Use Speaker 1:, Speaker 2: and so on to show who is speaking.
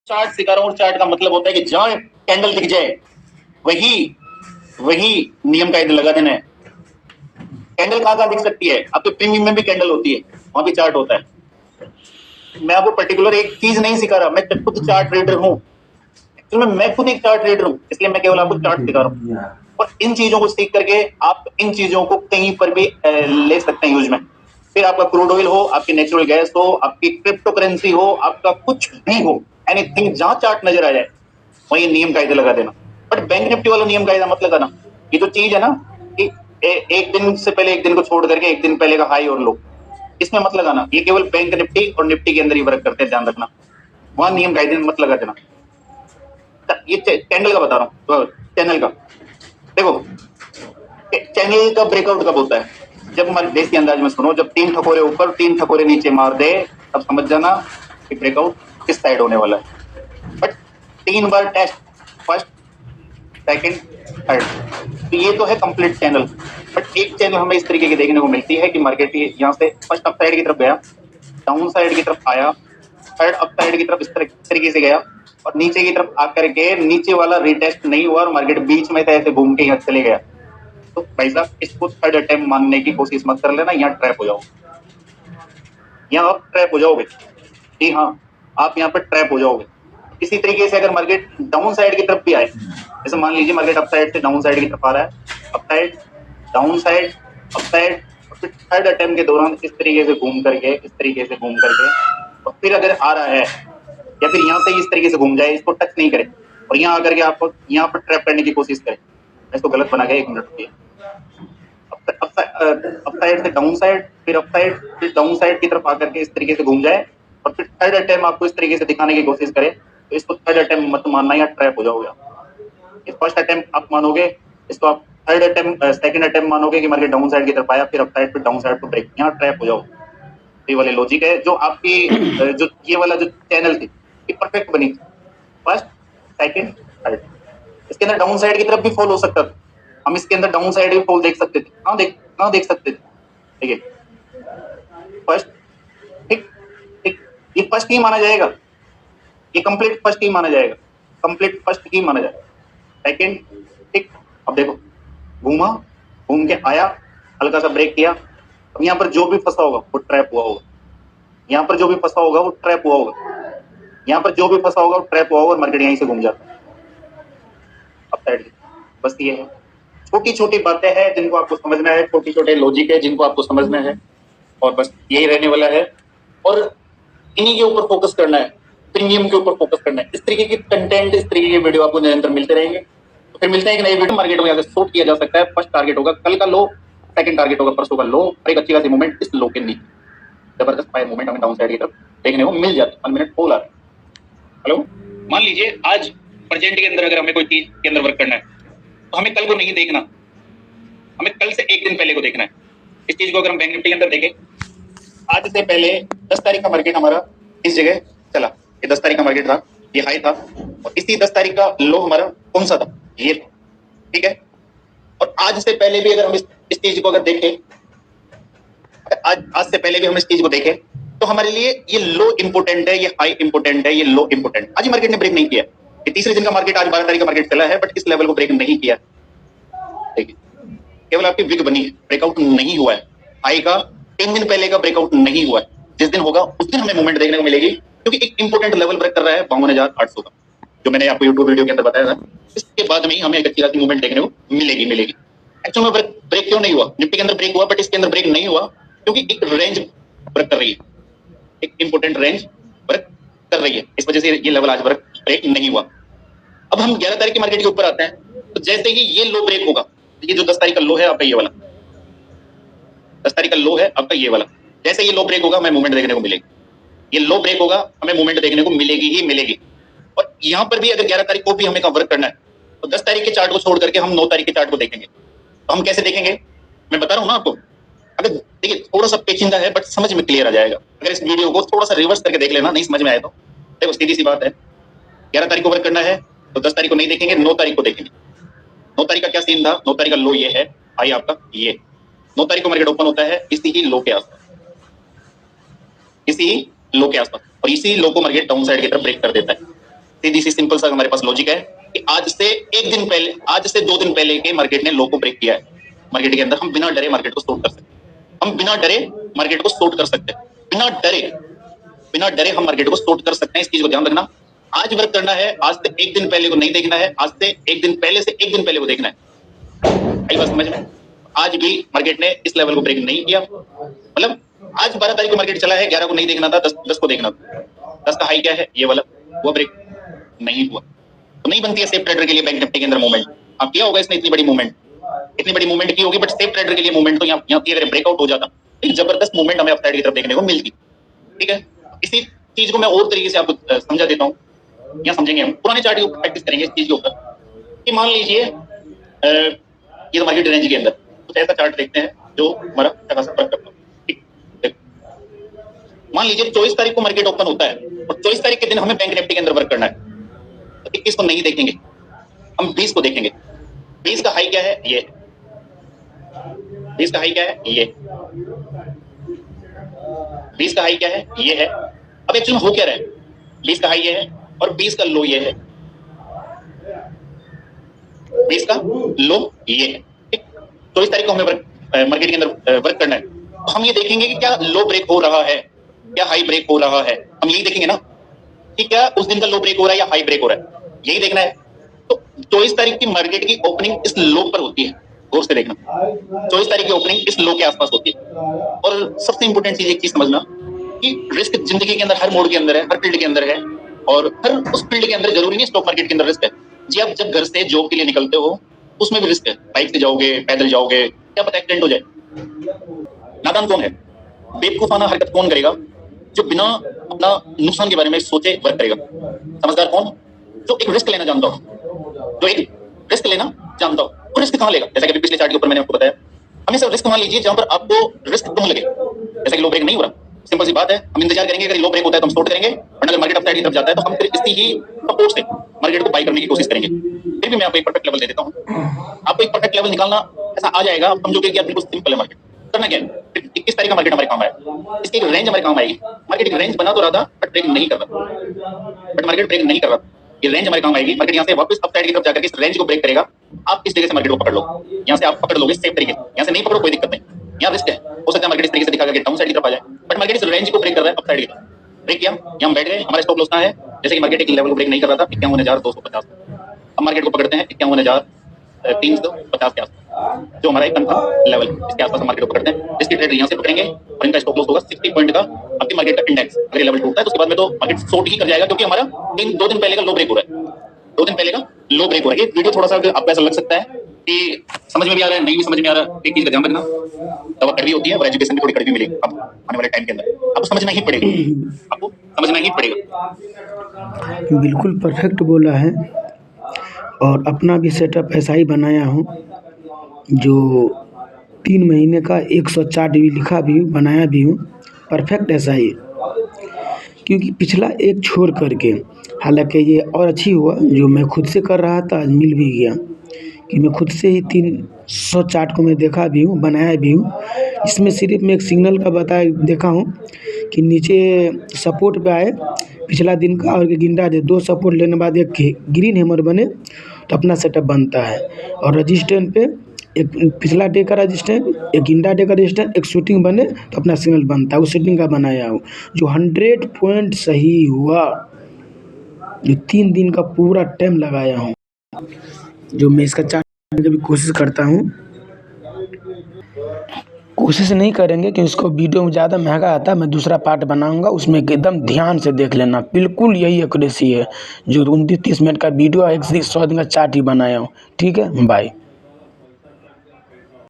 Speaker 1: Chart सिखा रहा हूँ। चार्ट का मतलब होता है कि जहां कैंडल दिख जाए वही वही नियम कायदे लगा देना है। कैंडल कहाँ दिख सकती है? आपके प्रीमियम में भी कैंडल होती है, वहां भी चार्ट होता है। मैं आपको पर्टिकुलर एक चीज नहीं सिखा रहा, मैं खुद चार्ट ट्रेडर हूँ। एक्चुअली मैं खुद एक चार्ट ट्रेडर हूँ, इसलिए मैं केवल आपको चार्ट सिखा रहा हूँ। और इन चीजों को सीख करके आप इन चीजों को कहीं पर भी ले सकते हैं यूज में। फिर आपका क्रूड ऑयल हो, आपकी नेचुरल गैस हो, आपकी क्रिप्टो करेंसी हो, आपका कुछ भी हो, एनीथिंग, जहां चार्ट नजर आ जाए वही नियम कायदे लगा देना। बट बैंक निफ्टी वाला नियम कायदा मत लगाना। ये जो चीज है ना कि एक दिन से पहले एक दिन को छोड़ करके एक दिन पहले का हाई और लो, इसमें मत लगाना। ये केवल बैंक निफ्टी और निफ्टी के अंदर ही वर्क करते हैं, ध्यान रखना। वहां नियम कायदे मत लगा देना। ये कैंडल का बता रहा हूँ, चैनल का। देखो चैनल का ब्रेकआउट कब होता है? जब हमारे देश के अंदाज में सुनो, जब 3 ठकोरे ऊपर 3 ठकोरे नीचे मार दे, तब समझ जाना कि ब्रेकआउट किस साइड होने वाला है। बट 3 बार टेस्ट, फर्स्ट, सेकंड, थर्ड, तो ये तो है कंप्लीट चैनल। बट एक चैनल हमें इस तरीके की देखने को मिलती है कि मार्केट यहाँ से फर्स्ट अप साइड की तरफ गया, डाउन साइड की तरफ आया, थर्ड अप साइड की तरफ इस तरीके से गया, और नीचे की तरफ आकर के नीचे वाला रिटेस्ट नहीं हुआ और मार्केट बीच में से ऐसे घूम के यहाँ चले गया। तो भाई साहब इसको थर्ड अटेम्प्ट मानने की कोशिश मत कर लेना, यहाँ ट्रैप हो जाओ, यहाँ आप ट्रैप हो जाओगे। जी हाँ, आप यहाँ पर ट्रैप हो जाओगे। इसी तरीके से अगर मार्केट डाउन साइड की तरफ भी आए, जैसे मान लीजिए मार्केट अप साइड से डाउन साइड की तरफ आ रहा है, up side, down side, up side, और फिर थर्ड अटेम्प्ट के दौरान इस तरीके से घूम करके, इस तरीके से घूम करके, और फिर अगर आ रहा है या फिर यहाँ से इस तरीके से घूम जाए, इसको टच नहीं करे और यहाँ आकर के आपको यहाँ पर ट्रैप करने की कोशिश करे, इसको गलत बना गया। 1 मिनट रुकिए। अप साइड से डाउन साइड, फिर अप साइड, फिर डाउन साइड की तरफ आकर के इस तरीके से घूम जाए और फिर थर्ड अटेम्प्ट आपको इस तरीके से दिखाने की कोशिश करे, तो इसको थर्ड अटेम्प्ट मत मानना, या ट्रैप हो जाओगे। ये फर्स्ट अटेम्प्ट आप मानोगे, इसको आप थर्ड अटेम्प्ट, सेकंड अटेम्प्ट मानोगे कि मार्केट डाउन साइड की तरफ आया, फिर अप साइड, फिर डाउन साइड को ब्रेक, यहाँ ट्रैप हो जाओ। ये वाले लॉजिक है जो आपकी जो ये वाला जो चैनल थी ये परफेक्ट बनी थी, फर्स्ट, सेकंड, थर्ड। इसके अंदर डाउन साइड की तरफ भी फॉल हो सकता था, हम इसके अंदर डाउन साइड भी फॉल देख सकते थे। कहाँ देख सकते थे? ठीक है, फर्स्ट, ठीक ठीक, ये फर्स्ट ही माना जाएगा, ये कंप्लीट फर्स्ट ही माना जाएगा, कंप्लीट फर्स्ट ही माना जाएगा। सेकंड, ठीक। अब देखो घूमा, घूम के आया, हल्का सा ब्रेक किया, अब यहाँ पर जो भी फंसा होगा वो ट्रैप हुआ होगा, यहाँ पर जो भी फंसा होगा वो ट्रैप हुआ होगा, यहाँ पर जो भी फंसा होगा वो ट्रैप हुआ होगा और मार्केट यहीं से घूम जाता है अप साइड। बस ये है, छोटी छोटी बातें हैं जिनको आपको समझना है, छोटे छोटे लॉजिक है जिनको आपको समझना है, और बस यही रहने वाला है। और इन्हीं के ऊपर फोकस करना है, प्रीमियम के ऊपर फोकस करना है। इस तरीके की कंटेंट, इस तरीके के वीडियो आपको निरंतर मिलते रहेंगे। तो फिर मिलते हैं एक नई वीडियो। मार्केट में शॉर्ट किया जा सकता है। फर्स्ट टारगेट होगा कल का लो, सेकंड टारगेट होगा परसों का लो, और एक अच्छी खासी मूवमेंट इस लो के नीचे, जबरदस्त फायर मूवमेंट हमें डाउन साइड की तरफ देखने को मिल जाती है। 1 मिनट होल आ रहा है। हेलो, मान लीजिए आज प्रेजेंट के अंदर अगर हमें कोई चीज के अंदर वर्क करना है तो हमें कल को नहीं देखना, हमें कल से एक दिन पहले को देखना है। इस चीज को अगर हम बैंक निफ्टी के अंदर देखें, आज से पहले 10 तारीख का मार्केट हमारा इस जगह चला, ये 10 तारीख का मार्केट था, ये हाई था, और इसी 10 तारीख का लो हमारा कौन सा था? ये था, ठीक है। और आज से पहले भी अगर हम इस चीज को अगर देखें, आज से पहले भी हम इस चीज को देखें, तो हमारे लिए ये लो इंपोर्टेंट है, ये हाई इंपोर्टेंट है, ये लो इंपोर्टेंट। आज मार्केट ने ब्रेक नहीं किया, ये तीसरे दिन का मार्केट, आज 12 तारीख का मार्केट चला है, बट इस लेवल को ब्रेक नहीं किया, ठीक है। केवल आपकी विग बनी है, ब्रेकआउट नहीं हुआ है। हाई का 3 दिन पहले का ब्रेकआउट नहीं हुआ है। जिस दिन होगा उस दिन हमें मूवमेंट देखने को मिलेगी, क्योंकि एक इंपोर्टेंट लेवल ब्रेक कर रहा है 52,800 का, जो मैंने आपको यूट्यूब वीडियो के अंदर बताया था। इसके बाद में ही हमें एक अच्छी खासी मूवमेंट देखने को मिलेगी। एक्चुअल में ब्रेक क्यों नहीं हुआ? निफ्टी के अंदर ब्रेक हुआ, बट इसके अंदर ब्रेक नहीं हुआ क्योंकि एक रेंज ब्रेक कर रही है, एक इंपोर्टेंट रेंज ब्रेक कर रही है, इस वजह से ये लेवल आज ब्रेक नहीं हुआ। अब हम 11 तारीख की मार्केट के ऊपर आते हैं, तो जैसे ही ये लो ब्रेक होगा, ये जो 10 तारीख का लो है आपका, ये वाला 10 तारीख का लो है आपका, ये वाला, जैसे ये लो ब्रेक होगा हमें मूवमेंट देखने को मिलेगी। ये लो ब्रेक होगा हमें मूवमेंट देखने को मिलेगी ही मिलेगी। और यहाँ पर भी अगर 11 तारीख को भी हमें वर्क करना है, तो 10 तारीख के चार्ट को छोड़ करके हम 9 तारीख के चार्ट को देखेंगे। तो हम कैसे देखेंगे, मैं बता रहा हूँ ना आपको। अगर देखिए थोड़ा सा पेचीदा है, बट समझ में क्लियर आ जाएगा अगर इस वीडियो को थोड़ा सा रिवर्स करके देख लेना, नहीं समझ में आए तो। देखो सीधी सी बात है, 11 तारीख को वर्क करना है तो 10 तारीख को नहीं देखेंगे, 9 तारीख को देखेंगे। 9 तारीख का क्या सीन था? 9 तारीख का लो ये है, हाई आपका ये। 9 तारीख को मार्केट ओपन होता है इसी ही लो के आसपास, इसी लो के आसपास, और इसी लो को मार्केट डाउन साइड की तरफ ब्रेक कर देता है। सीधी सी सिंपल सा हमारे पास लॉजिक है कि आज से 2 दिन पहले के मार्केट ने लो को ब्रेक किया है। मार्केट के अंदर हम बिना डरे मार्केट को शॉर्ट कर सकते हैं, हम बिना डरे मार्केट को शॉर्ट कर सकते हैं, बिना डरे हम मार्केट को शॉर्ट कर सकते हैं। इस चीज को ध्यान रखना। आज वर्क करना है, आज से 1 दिन पहले को नहीं देखना है, आज से 1 दिन पहले को देखना है। आई बात समझ में? आज भी मार्केट ने इस लेवल को ब्रेक नहीं किया, मतलब आज 12 तारीख को मार्केट चला है, 11 को नहीं देखना था, 10 को देखना था। 10 का हाई क्या है, ये वाला, वो ब्रेक नहीं हुआ तो नहीं बनती है सेफ ट्रेडर के लिए बैंक निफ्टी के अंदर मूवमेंट। आप किया होगा इसने इतनी बड़ी मूवमेंट की होगी, बट सेफ ट्रेडर के लिए मूवमेंट तो यहाँ की अगर ब्रेकआउट हो जाता एक जबरदस्त मूवमेंट हमें अपसाइड की तरफ देखने को मिलती। ठीक है, इसी चीज को मैं और तरीके से आपको समझा देता हूँ, यहाँ समझेंगे हम, पुराने चार्ट की प्रैक्टिस करेंगे इस चीज के ऊपर कि मान लीजिए ये तो मार्केट रेंज के अंदर कुछ ऐसा चार्ट देखते हैं जो हमारा अच्छा खासा वर्क करता है। मान लीजिए 24 तारीख को मार्केट ओपन होता है और 24 तारीख के दिन हमें बैंक निफ्टी के अंदर वर्क करना है, तो 21 को नहीं देखेंगे, हम 20 को देखेंगे। 20 का हाई क्या है, ये 20 का हाई क्या है, ये 20 का हाई क्या है, ये है। अब एक्चुअली हो क्या रहा है, 20 का हाई ये है और 20 का लो ये है, 20 का लो ये है। 24 तारीख को हमें मार्केट के अंदर वर्क करना है, तो हम ये देखेंगे कि क्या लो ब्रेक हो रहा है, क्या हाई ब्रेक हो रहा है। हम यही देखेंगे ना कि क्या उस दिन का लो ब्रेक हो रहा है या हाई ब्रेक हो रहा है, यही देखना है। तो 24 तारीख की मार्केट की ओपनिंग इस लो पर होती है, गौर से देखना। 24 तारीख की ओपनिंग इस लो के आसपास होती है। और सबसे इंपॉर्टेंट चीज एक चीज समझना कि रिस्क जिंदगी के अंदर हर मोड के अंदर है, हर फील्ड के अंदर है, और हर उस फील्ड के अंदर जरूरी नहीं स्टॉक मार्केट के अंदर रिस्क है जी। आप जब घर से जॉब के लिए निकलते हो उसमें भी रिस्क है, बाइक से जाओगे, पैदल जाओगे, क्या पता एक्सीडेंट हो जाए। नादान कौन है, बेवकूफाना हरकत कौन करेगा, जो बिना अपना नुकसान के बारे में सोचे वर्क करेगा। समझदार कौन, जो एक रिस्क लेना जानता हो, जो एक रिस्क लेना जानता हो। तो रिस्क कहां लेगा, जैसा कि पिछले चार्ट के ऊपर मैंने आपको बताया, हमेशा रिस्क वहां लीजिए जहां पर आपको रिस्क कम लगे। जैसा कि लो ब्रेक नहीं हो रहा, सिंपल सी बात है, हम इंतजार करेंगे, अगर लो ब्रेक होता है तो हम शॉर्ट करेंगे, और अगर मार्केट अपसाइड की तरफ जाता है तो हम फिर इसी ही सपोर्ट से मार्केट को बाय करने की कोशिश करेंगे। फिर भी मैं आपको एक परफेक्ट लेवल दे देता हूं, आपको एक परफेक्ट लेवल निकालना ऐसा आ जाएगा, आप समझोगे कि बिल्कुल सिंपल है। मार्केट करना क्या है, 21 तारीख का मार्केट हमारे काम आया, इसकी एक रेंज हमारे काम आएगी। मार्केट एक रेंज बना तो रहा था बट ब्रेक नहीं कर रहा, मार्केट ब्रेक नहीं कर रहा, ये रेंज हमारे काम आएगी। मार्केट यहाँ से वापस अपसाइड की तरफ जाकर इस रेंज को ब्रेक करेगा, आप इस जगह से मार्केट को पकड़ लो, यहाँ से आप पकड़ लोगे सेफ तरीके से। यहाँ से नहीं पकड़ो कोई दिक्कत नहीं, यहाँ रिस्क है, हो सकता है मार्केट इस तरीके से दिखा करके डाउन साइड की तरफ आ जाए, बट मार्केट इस रेंज को ब्रेक कर रहा है, अपसाइड की तरफ ब्रेक किया, यहाँ बैठ गए। हमारा स्टॉप लॉस कहाँ है, जैसे कि मार्केट एक लेवल को ब्रेक नहीं कर रहा था 51,250, हम मार्केट को पकड़ते हैं 51,350 के आसपास, जो हमारा एक कंफर्म लेवल, इसके आसपास हम मार्केट को पकड़ते हैं। इसकी ट्रेड यहाँ से पकड़ेंगे और इनका स्टॉप लॉस होगा 60 पॉइंट का आपकी मार्केट का इंडेक्स। अगर ये लेवल टूटता है तो उसके बाद में तो मार्केट शॉर्ट ही कर जाएगा, क्योंकि हमारा 2 दिन पहले का लो ब्रेक हो रहा है, 2 दिन पहले का लो ब्रेक हो रहा है। ये वीडियो थोड़ा सा आपको ऐसा लग सकता है कि समझ में भी आ रहा है, नहीं भी समझ में आ रहा, एक चीज का ध्यान रखना, दवा कड़वी होती है और एजुकेशन भी थोड़ी कड़वी मिलेगी अब आने वाले टाइम के अंदर, आपको समझना ही पड़ेगा, आपको समझना ही पड़ेगा।
Speaker 2: बिल्कुल परफेक्ट बोला है, और अपना भी सेटअप ऐसा ही बनाया हूँ, जो 3 महीने का 104 भी लिखा भी हूँ, बनाया भी हूँ, परफेक्ट ऐसा ही। क्योंकि पिछला एक छोड़ करके, हालांकि ये और अच्छी हुआ जो मैं खुद से कर रहा था, आज मिल भी गया कि मैं खुद से ही 300 चार्ट को मैं देखा भी हूँ, बनाया भी हूँ। इसमें सिर्फ मैं एक सिग्नल का देखा हूँ कि नीचे सपोर्ट पे आए पिछला दिन का, और गिंडा दे 2 सपोर्ट लेने बाद एक ग्रीन हैमर बने तो अपना सेटअप बनता है। और रजिस्टेंस पे एक पिछला डे का रजिस्टेंस, एक गिंडा डे का रजिस्टेंस, एक शूटिंग बने तो अपना सिग्नल बनता है। उस शूटिंग का बनाया हूँ जो 100 पॉइंट सही हुआ, जो 3 दिन का पूरा टाइम लगाया हूँ, जो मैं इसका चार्ट करने की कोशिश करता हूँ। कोशिश नहीं करेंगे कि उसको वीडियो में ज़्यादा महंगा आता है, मैं दूसरा पार्ट बनाऊंगा, उसमें एकदम ध्यान से देख लेना, बिल्कुल यही एक्यूरेसी है जो 29-30 मिनट का वीडियो 100 दिन का चार्ट ही बनाया हूँ। ठीक है, बाय।